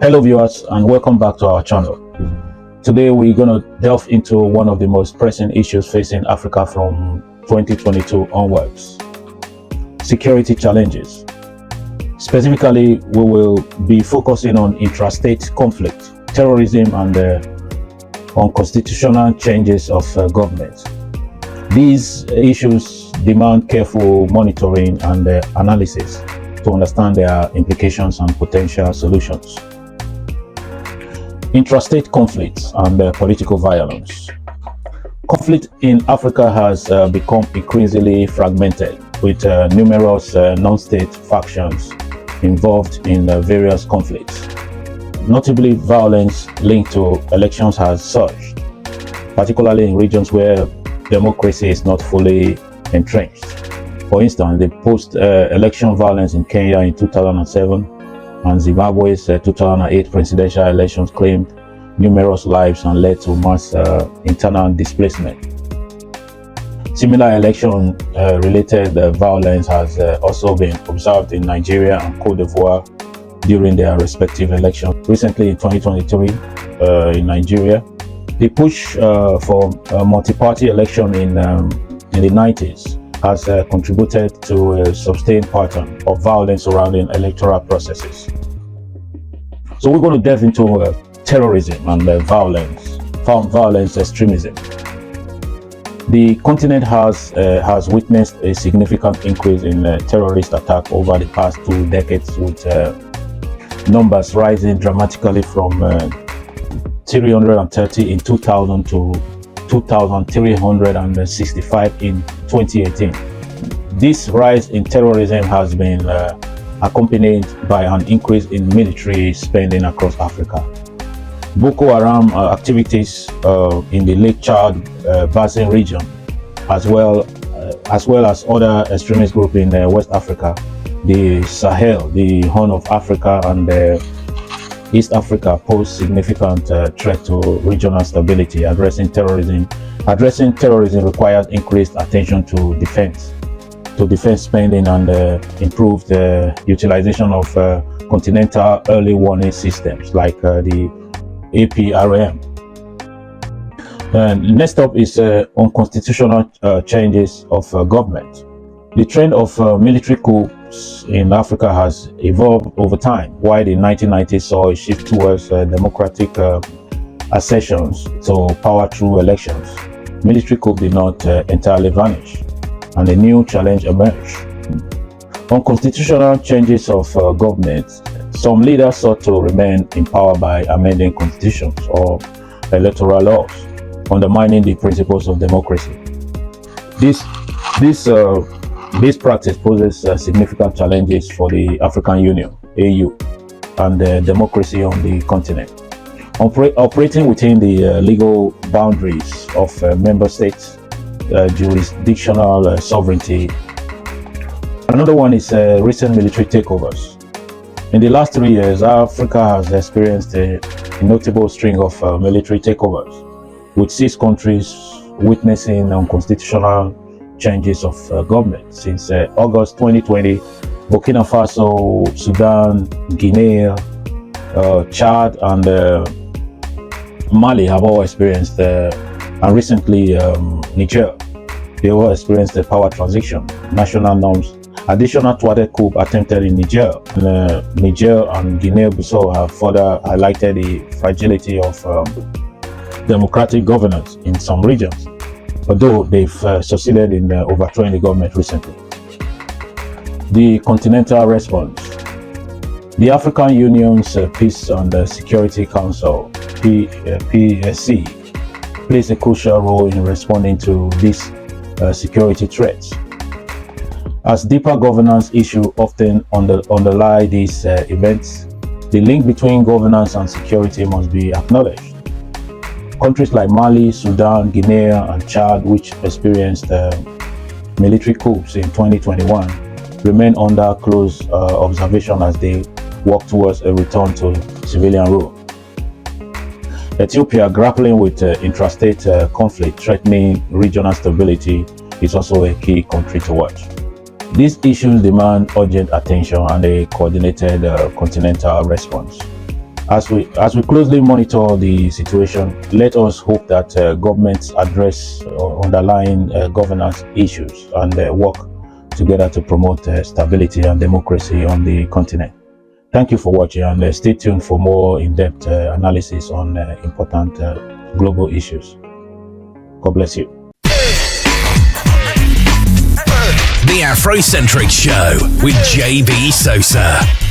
Hello viewers, and welcome back to our channel. Today we're going to delve into one of the most pressing issues facing Africa from 2022 onwards: security challenges. Specifically, we will be focusing on intrastate conflict, terrorism, and unconstitutional changes of government. These issues demand careful monitoring and analysis to understand their implications and potential solutions. Intrastate conflicts and political violence. Conflict in Africa has become increasingly fragmented, with numerous non-state factions involved in various conflicts. Notably, violence linked to elections has surged, particularly in regions where democracy is not fully entrenched. For instance, the post-election violence in Kenya in 2007 and Zimbabwe's 2008 presidential elections claimed numerous lives and led to mass internal displacement. Similar election-related violence has also been observed in Nigeria and Cote d'Ivoire during their respective elections. Recently, in 2023, in Nigeria, the push for a multi-party election in the 90s has contributed to a sustained pattern of violence surrounding electoral processes. So we're going to delve into terrorism and violence extremism. The continent has witnessed a significant increase in terrorist attacks over the past 2 decades, with numbers rising dramatically from 330 in 2000 to 2,365 in 2018. This rise in terrorism has been accompanied by an increase in military spending across Africa. Boko Haram activities in the Lake Chad Basin region, as well as other extremist groups in West Africa, the Sahel, the Horn of Africa, and East Africa, pose significant threat to regional stability. Addressing terrorism requires increased attention to defense spending and improved utilization of continental early warning systems like the APRM. Next up is unconstitutional changes of government. The trend of military coups in Africa has evolved over time. While the 1990s saw a shift towards democratic accessions to power through elections, military coups did not entirely vanish, and a new challenge emerged. Unconstitutional changes of government. Some leaders sought to remain in power by amending constitutions or electoral laws, undermining the principles of democracy. This practice poses significant challenges for the African Union (AU) and democracy on the continent. Operating within the legal boundaries of member states, jurisdictional sovereignty. Another one is recent military takeovers. In the last 3 years, Africa has experienced a notable string of military takeovers, with 6 countries witnessing unconstitutional changes of government. Since August 2020, Burkina Faso, Sudan, Guinea, Chad, and Mali have all experienced, and recently Niger, they all experienced the power transition, national norms. Additional thwarted coup attempted in Niger. Niger and Guinea-Bissau have further highlighted the fragility of democratic governance in some regions, although they've succeeded in overthrowing the government recently. The continental response. The African Union's Peace and Security Council, PSC, plays a crucial role in responding to these security threats. As deeper governance issues often underlie these events, the link between governance and security must be acknowledged. Countries like Mali, Sudan, Guinea, and Chad, which experienced military coups in 2021, remain under close observation as they work towards a return to civilian rule. Ethiopia, grappling with intrastate conflict threatening regional stability, is also a key country to watch. These issues demand urgent attention and a coordinated continental response. As we closely monitor the situation, let us hope that governments address underlying governance issues and work together to promote stability and democracy on the continent. Thank you for watching, and stay tuned for more in-depth analysis on important global issues. God bless you. The Afrocentric Show with JB Sosa.